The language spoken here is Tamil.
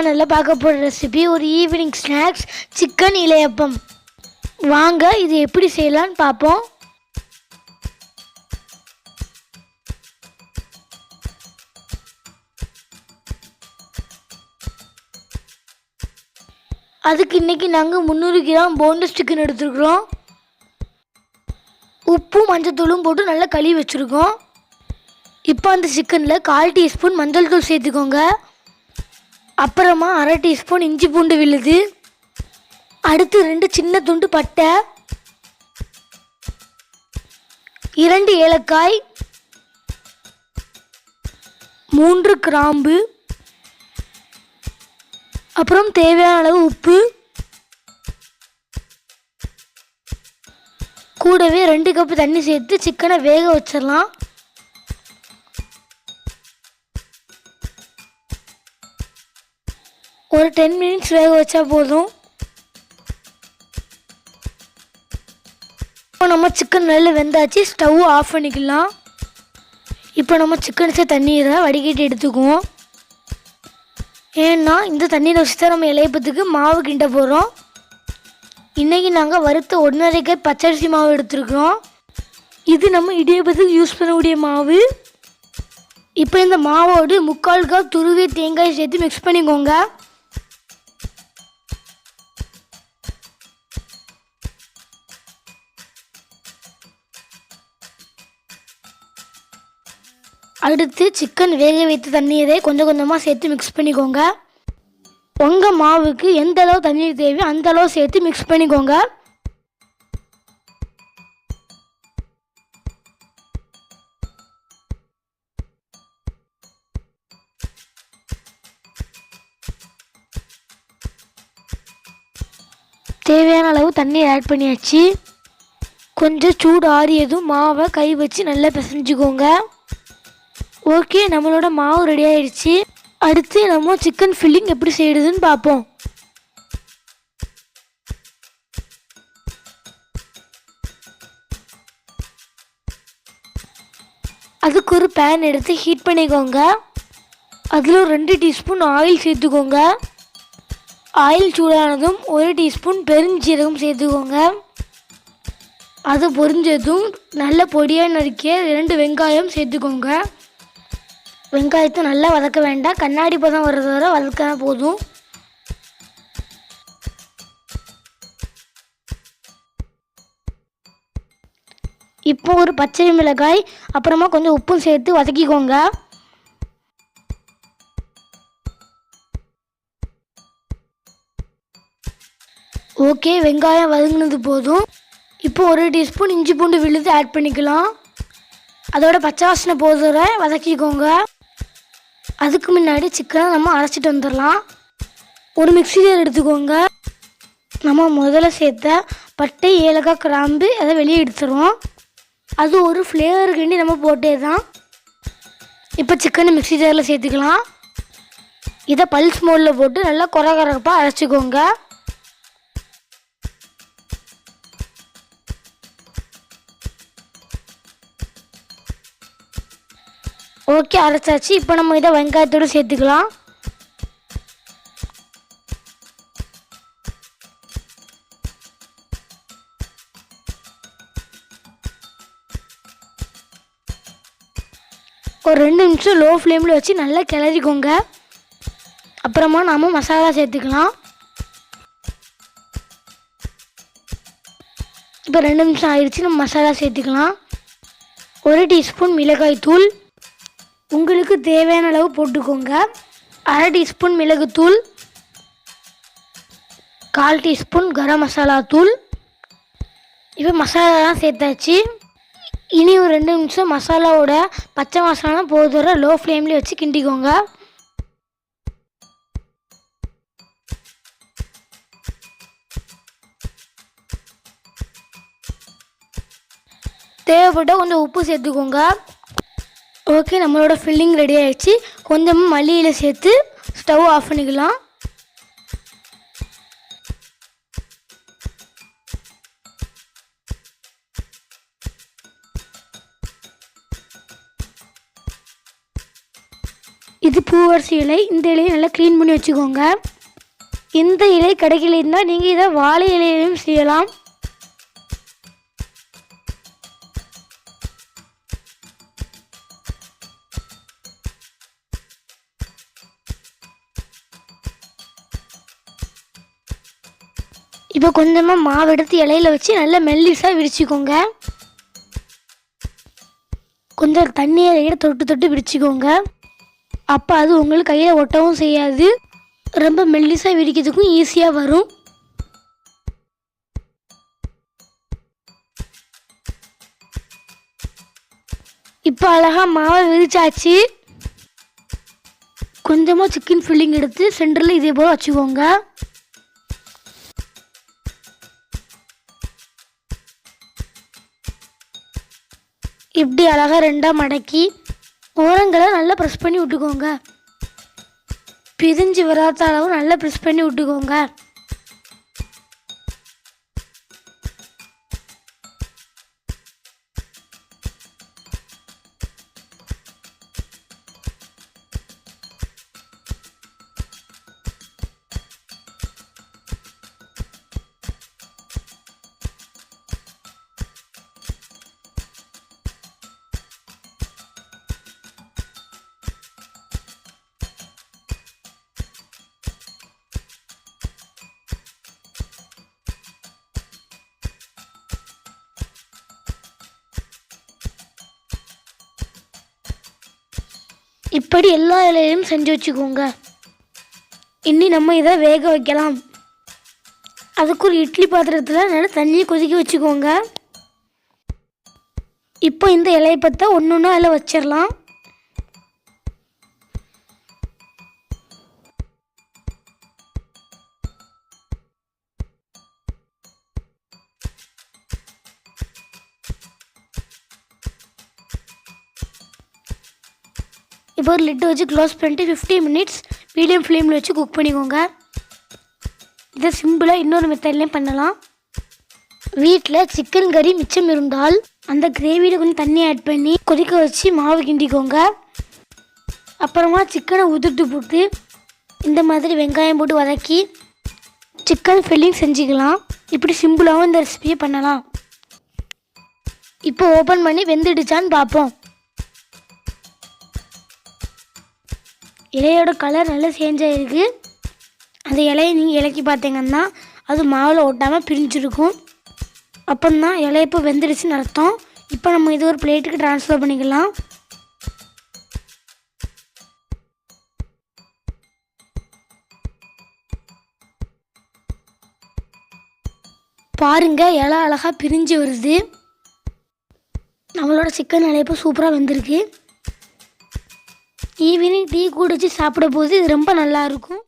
சேனலில் பார்க்க போகிற ரெசிபி ஒரு ஈவினிங் ஸ்நாக்ஸ் சிக்கன் இலையப்பம். வாங்க இது எப்படி செய்யலான்னு பார்ப்போம். அதுக்கு இன்றைக்கி நாங்கள் 300 கிராம் போன்லெஸ் சிக்கன் எடுத்துருக்குறோம். உப்பும் மஞ்சத்தூளும் போட்டு நல்லா கழுவி வச்சுருக்கோம். இப்போ அந்த சிக்கனில் 1/4 டீஸ்பூன் மஞ்சள் தூள் சேர்த்துக்கோங்க. அப்புறமா 1/2 டீஸ்பூன் இஞ்சி பூண்டு விழுது, அடுத்து 2 சின்ன துண்டு பட்டை, 2 ஏலக்காய், 3 கிராம்பு, அப்புறம் தேவையான அளவு உப்பு, கூடவே 2 கப்பு தண்ணி சேர்த்து சிக்கனை வேக வச்சிடலாம். ஒரு 10 மினிட்ஸ் வேக வச்சா போதும். இப்போ நம்ம சிக்கன் நல்லா வெந்தாச்சு, ஸ்டவ் ஆஃப் பண்ணிக்கலாம். இப்போ நம்ம சிக்கன் தண்ணீரை வடிகட்டி எடுத்துக்குவோம். ஏன்னா இந்த தண்ணீரை வச்சு தான் நம்ம இலையப்பத்துக்கு மாவு கிண்ட போகிறோம். இன்றைக்கி நாங்கள் வறுத்த 1.5 கப் பச்சரிசி மாவு எடுத்துருக்குறோம். இது நம்ம இடியப்பத்துக்கு யூஸ் பண்ணக்கூடிய மாவு. இப்போ இந்த மாவோடு 3/4 கப் துருவிய தேங்காய் சேர்த்து மிக்ஸ் பண்ணிக்கோங்க. அடுத்து சிக்கன் வேக வைத்த தண்ணீரை கொஞ்சம் கொஞ்சமாக சேர்த்து மிக்ஸ் பண்ணிக்கோங்க. உங்கள் மாவுக்கு எந்த அளவு தண்ணீர் தேவையோ அந்த அளவு சேர்த்து மிக்ஸ் பண்ணிக்கோங்க. தேவையான அளவு தண்ணீர் ஆட் பண்ணியாச்சு. கொஞ்சம் சூடு ஆறியதும் மாவை கை வச்சு நல்லா பிசைஞ்சுக்கோங்க. ஓகே, நம்மளோட மாவு ரெடி ஆயிடுச்சு. அடுத்து நம்ம சிக்கன் ஃபில்லிங் எப்படி செய்யுதுன்னு பார்ப்போம். அதுக்கு ஒரு பேன் எடுத்து ஹீட் பண்ணிக்கோங்க. அதில் ஒரு 2 டீஸ்பூன் ஆயில் சேர்த்துக்கோங்க. ஆயில் சூடானதும் 1 டீஸ்பூன் பெருஞ்சீரகம் சேர்த்துக்கோங்க. அது பொரிஞ்சதும் நல்ல பொடியாக நறுக்கிய 2 வெங்காயம் சேர்த்துக்கோங்க. வெங்காயத்தை நல்லா வதக்க வேண்டாம், கண்ணாடி பதம் வர்றது வரை வதக்கினா போதும். இப்போ ஒரு பச்சை மிளகாய் அப்புறமா கொஞ்சம் உப்பும் சேர்த்து வதக்கிக்கோங்க. ஓகே, வெங்காயம் வதங்கினது போதும். இப்போ 1 டீஸ்பூன் இஞ்சி பூண்டு விழுது ஆட் பண்ணிக்கலாம். அதோட பச்சை வாசனை போதுற வதக்கிக்கோங்க. அதுக்கு முன்னாடி சிக்கனை நம்ம அரைச்சிட்டு வந்துடலாம். ஒரு மிக்ஸி ஜார் எடுத்துக்கோங்க. நம்ம முதல்ல சேர்த்த பட்டை, ஏலக்காய், கிராம்பு அதை வெளியே எடுத்துருவோம். அது ஒரு ஃப்ளேவருக்குண்டி நம்ம போட்டே தான். இப்போ சிக்கனை மிக்ஸி ஜாரில் சேர்த்துக்கலாம். இதை பல்ஸ் மோடில் போட்டு நல்லா கொரகரப்பாக அரைச்சிக்கோங்க. ஓகே, அரைச்சாச்சு. இப்போ நம்ம இதை வெங்காயத்தோடு சேர்த்துக்கலாம். ஒரு 2 நிமிஷம் லோ ஃப்ளேமில் வச்சு நல்லா கிளறிக்கோங்க. அப்புறமா நாம் மசாலா சேர்த்துக்கலாம். இப்போ 2 நிமிஷம் ஆயிடுச்சு, நம்ம மசாலா சேர்த்துக்கலாம். 1 டீஸ்பூன் மிளகாய் தூள், உங்களுக்கு தேவையான அளவு போட்டுக்கோங்க. 1/2 டீஸ்பூன் மிளகுத்தூள், 1/4 டீஸ்பூன் கரம் மசாலா தூள். இப்போ மசாலாலாம் சேர்த்தாச்சு. இனி ஒரு 2 நிமிஷம் மசாலாவோட பச்சை மசாலா போதுற லோ ஃப்ளேம்லேயே வச்சு கிண்டிக்கோங்க. தேவைப்பட்டால் கொஞ்சம் உப்பு சேர்த்துக்கோங்க. ஓகே, நம்மளோட ஃபில்லிங் ரெடி ஆகிடுச்சு. கொஞ்சமாக மல்லியில் சேர்த்து ஸ்டவ் ஆஃப் பண்ணிக்கலாம். இது பூவரசி இலை. இந்த இலையை நல்லா க்ளீன் பண்ணி வச்சுக்கோங்க. இந்த இலை கிடைக்கலைன்னா நீங்கள் இதை வாழை இலையிலையும் செய்யலாம். இப்போ கொஞ்சமாக மாவு எடுத்து இலையில வச்சு நல்லா மெல்லிசாக விரிச்சிக்கோங்க. கொஞ்சம் தண்ணியை லைட்டாக தொட்டு தொட்டு விரிச்சிக்கோங்க. அப்போ அது உங்களுக்கு கையில் ஒட்டவும் செய்யாது, ரொம்ப மெல்லிசாக விரிக்கிறதுக்கும் ஈஸியாக வரும். இப்போ அழகாக மாவை விரிச்சாச்சு. கொஞ்சமாக சிக்கன் ஃபில்லிங் எடுத்து சென்டரில் இதே போல் வச்சுக்கோங்க. இப்படி அழகாக ரெண்டாக மடக்கி ஓரங்களை நல்லா ப்ரெஸ் பண்ணி விட்டுக்கோங்க. பிரிஞ்சு வராத அளவு நல்லா ப்ரெஸ் பண்ணி விட்டுக்கோங்க. இப்படி எல்லா இலையிலையும் செஞ்சு வச்சுக்கோங்க. இனி நம்ம இதை வேக வைக்கலாம். அதுக்கு ஒரு இட்லி பாத்திரத்தில் நல்லா தண்ணியை கொதிக்க வச்சுக்கோங்க. இப்போ இந்த இலையை பற்ற ஒன்று ஒன்றா அதில் வச்சிடலாம். இப்போ ஒரு லிட்டு வச்சு க்ளோஸ் பண்ணிட்டு 15 மினிட்ஸ் மீடியம் ஃப்ளேமில் வச்சு குக் பண்ணிக்கோங்க. இதை சிம்பிளாக இன்னொரு மெத்தட்லேயும் பண்ணலாம். வீட்டில் சிக்கன் கறி மிச்சம் இருந்தால் அந்த கிரேவியில் கொஞ்சம் தண்ணி ஆட் பண்ணி கொதிக்க வச்சு மாவு கிண்டிக்கோங்க. அப்புறமா சிக்கனை உதிர்த்து போட்டு இந்த மாதிரி வெங்காயம் போட்டு வதக்கி சிக்கன் ஃபில்லிங் செஞ்சுக்கலாம். இப்படி சிம்பிளாகவும் இந்த ரெசிபியை பண்ணலாம். இப்போ ஓப்பன் பண்ணி வெந்துடுச்சான்னு பார்ப்போம். இலையோட கலர் நல்லா சேஞ்ச் ஆகிருக்கு. அந்த இலையை நீங்கள் இலக்கி பார்த்தீங்கன்னா அது மாவில் ஒட்டாமல் பிரிஞ்சிருக்கும். அப்போதான் இலையை இப்போ வெந்துடுச்சுன்னு அர்த்தம். இப்போ நம்ம இது ஒரு பிளேட்டுக்கு ட்ரான்ஸ்ஃபர் பண்ணிக்கலாம். பாருங்கள், இலை அழகாக பிரிஞ்சு வருது. நம்மளோட சிக்கன் இலை இப்போ சூப்பராக வெந்திருக்கு. ஈவினிங் டீ கூட வச்சு சாப்பிட போது இது ரொம்ப நல்லாயிருக்கும்.